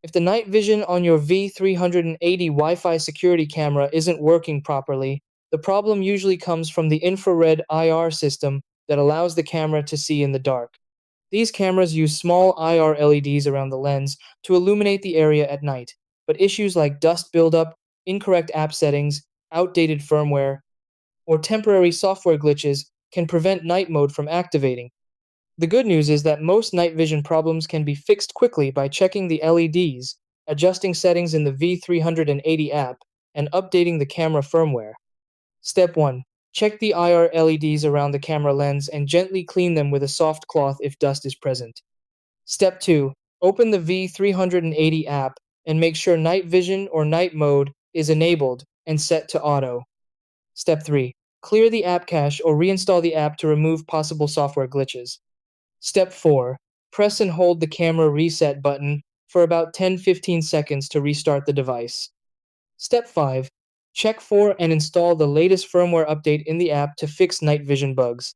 If the night vision on your V380 Wi-Fi security camera isn't working properly, the problem usually comes from the infrared IR system that allows the camera to see in the dark. These cameras use small IR LEDs around the lens to illuminate the area at night, but issues like dust buildup, incorrect app settings, outdated firmware, or temporary software glitches can prevent night mode from activating. The good news is that most night vision problems can be fixed quickly by checking the LEDs, adjusting settings in the V380 app, and updating the camera firmware. Step 1. Check the IR LEDs around the camera lens and gently clean them with a soft cloth if dust is present. Step 2. Open the V380 app and make sure night vision or night mode is enabled and set to auto. Step 3. Clear the app cache or reinstall the app to remove possible software glitches. Step 4. Press and hold the camera reset button for about 10-15 seconds to restart the device. Step 5. Check for and install the latest firmware update in the app to fix night vision bugs.